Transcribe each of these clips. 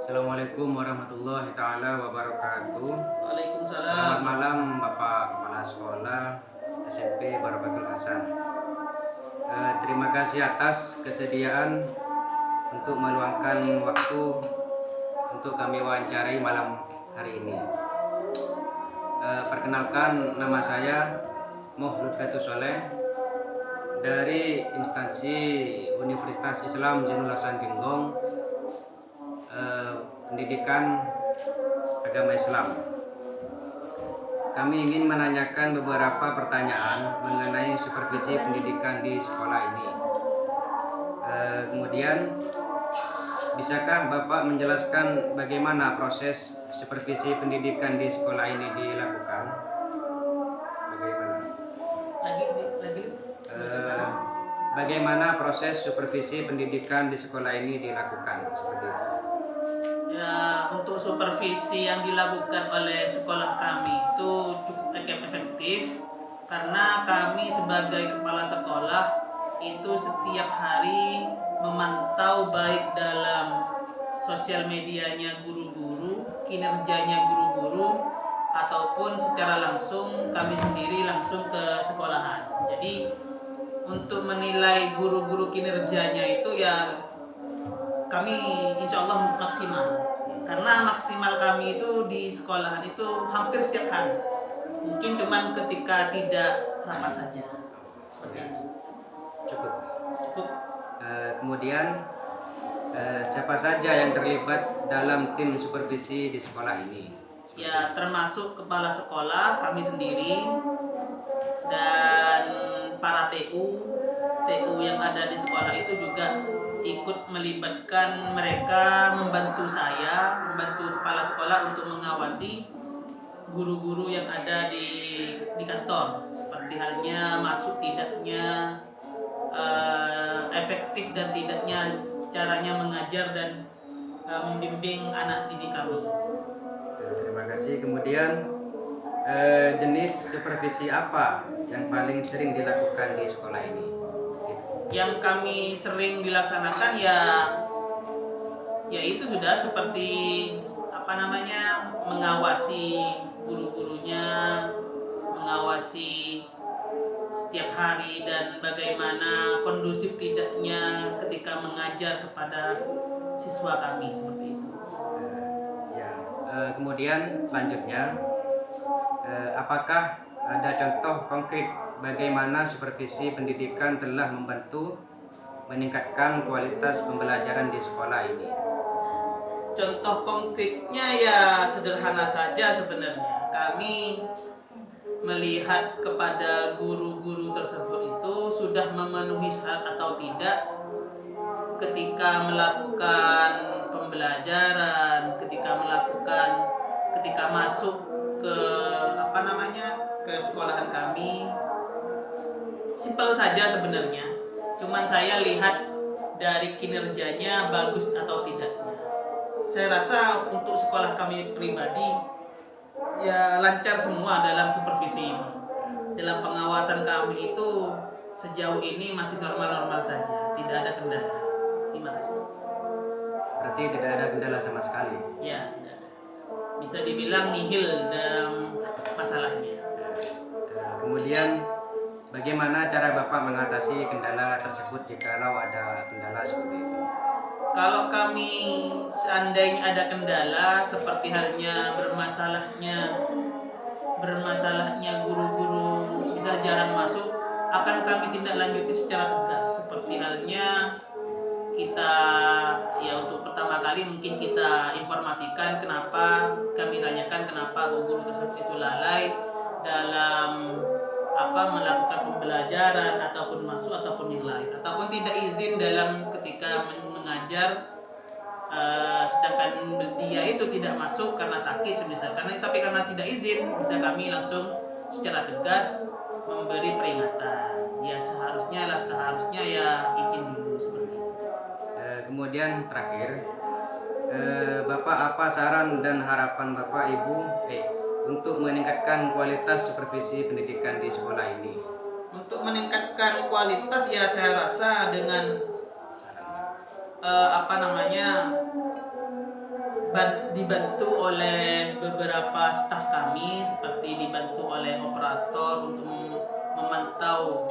Assalamualaikum warahmatullahi taala wabarakatuh. Selamat Waalaikumsalam. malam Bapak Kepala Sekolah SMP Barokatul Hasan. Terima kasih atas kesediaan untuk meluangkan waktu untuk kami wawancarai malam hari ini. Perkenalkan, nama saya Moh Lutfatus Soleh dari instansi Universitas Islam Zainul Hasan Genggong, pendidikan agama Islam. Kami ingin menanyakan beberapa pertanyaan mengenai supervisi pendidikan di sekolah ini. Kemudian, bisakah Bapak menjelaskan bagaimana proses supervisi pendidikan di sekolah ini dilakukan? Bagaimana? Lagi. Bagaimana proses supervisi pendidikan di sekolah ini dilakukan? Seperti itu. Ya, untuk supervisi yang dilakukan oleh sekolah kami itu cukup efektif karena kami sebagai kepala sekolah itu setiap hari memantau baik dalam sosial medianya guru-guru, kinerjanya guru-guru, ataupun secara langsung kami sendiri langsung ke sekolahan. Jadi untuk menilai guru-guru kinerjanya itu ya kami insya Allah maksimal, karena maksimal kami itu di sekolahan itu hampir setiap hari, mungkin cuman ketika tidak rapat saja seperti itu. Cukup. Cukup. Kemudian, siapa saja yang terlibat dalam tim supervisi di sekolah ini? Ya, termasuk kepala sekolah kami sendiri dan para TU yang ada di sekolah itu juga ikut melibatkan mereka, membantu saya, membantu kepala sekolah untuk mengawasi guru-guru yang ada di kantor, seperti halnya masuk tidaknya, efektif dan tidaknya caranya mengajar dan membimbing anak didik kami. Terima kasih. Kemudian, jenis supervisi apa yang paling sering dilakukan di sekolah ini? Yang kami sering dilaksanakan ya itu sudah seperti mengawasi guru-gurunya, mengawasi setiap hari dan bagaimana kondusif tidaknya ketika mengajar kepada siswa kami, seperti itu. Kemudian selanjutnya, apakah ada contoh konkret bagaimana supervisi pendidikan telah membantu meningkatkan kualitas pembelajaran di sekolah ini? Contoh konkretnya ya sederhana saja sebenarnya. Kami melihat kepada guru-guru tersebut itu sudah memenuhi syarat atau tidak ketika melakukan pembelajaran, ketika masuk ke ke sekolahan kami. Simpel saja sebenarnya, cuman saya lihat dari kinerjanya bagus atau tidaknya. Saya rasa untuk sekolah kami pribadi ya lancar semua dalam supervisi ini. Dalam pengawasan kami itu sejauh ini masih normal-normal saja, tidak ada kendala. Terima kasih. Berarti tidak ada kendala sama sekali? Ya, tidak ada. Bisa dibilang nihil dalam masalahnya. Kemudian, bagaimana cara Bapak mengatasi kendala tersebut jikalau ada kendala seperti itu? Kalau kami seandainya ada kendala seperti halnya bermasalahnya guru-guru bisa jarang masuk, akan kami tindak lanjuti secara tegas, seperti halnya kita untuk pertama kali mungkin kita informasikan kenapa, kami tanyakan kenapa guru tersebut itu lalai dalam melakukan pembelajaran ataupun masuk ataupun yang lain, ataupun tidak izin dalam ketika mengajar, sedangkan dia itu tidak masuk karena sakit semisal, karena tidak izin, bisa kami langsung secara tegas memberi peringatan. Ya seharusnya ya izin dulu, seperti itu. Kemudian terakhir, Bapak, apa saran dan harapan Bapak Ibu untuk meningkatkan kualitas supervisi pendidikan di sekolah ini? Untuk meningkatkan kualitas ya saya rasa dengan dibantu oleh beberapa staf kami, seperti dibantu oleh operator untuk memantau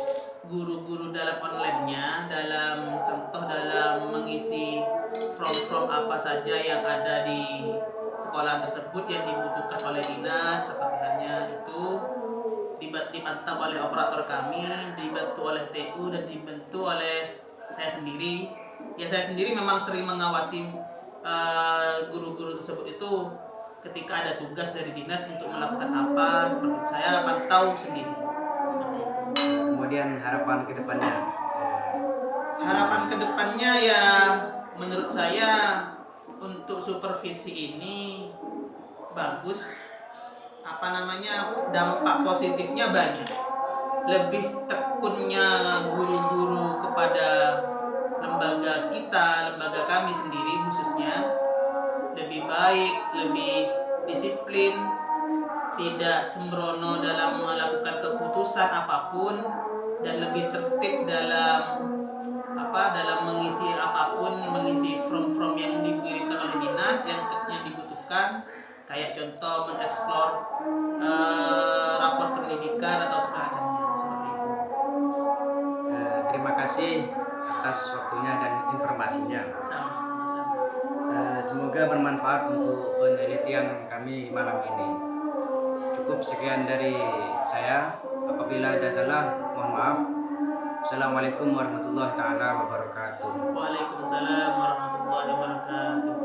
guru-guru dalam online-nya, dalam contoh dalam mengisi form-form apa saja yang ada di sekolah tersebut yang dibutuhkan oleh dinas, seperti halnya itu dipantau oleh operator kami, dibantu oleh TU, dan dibantu oleh saya sendiri. Ya, saya sendiri memang sering mengawasi guru-guru tersebut itu ketika ada tugas dari dinas untuk melakukan apa, seperti itu. Saya pantau sendiri. Seperti itu. Kemudian harapan ke depannya. Harapan kedepannya ya menurut saya untuk supervisi ini bagus, dampak positifnya banyak. Lebih tekunnya guru-guru kepada lembaga kami sendiri khususnya, lebih baik, lebih disiplin, tidak sembrono dalam melakukan keputusan apapun, dan lebih tertib dalam mengisi apapun, mengisi form-form yang dikirimkan oleh dinas yang dibutuhkan, kayak contoh mengeksplor rapor pendidikan atau semacamnya, seperti itu. Terima kasih atas waktunya dan informasinya. Sama-sama. Semoga bermanfaat untuk penelitian kami malam ini. Cukup sekian dari saya. Apabila ada salah, mohon maaf. Assalamualaikum warahmatullahi taala wabarakatuh. Waalaikumsalam warahmatullahi wabarakatuh.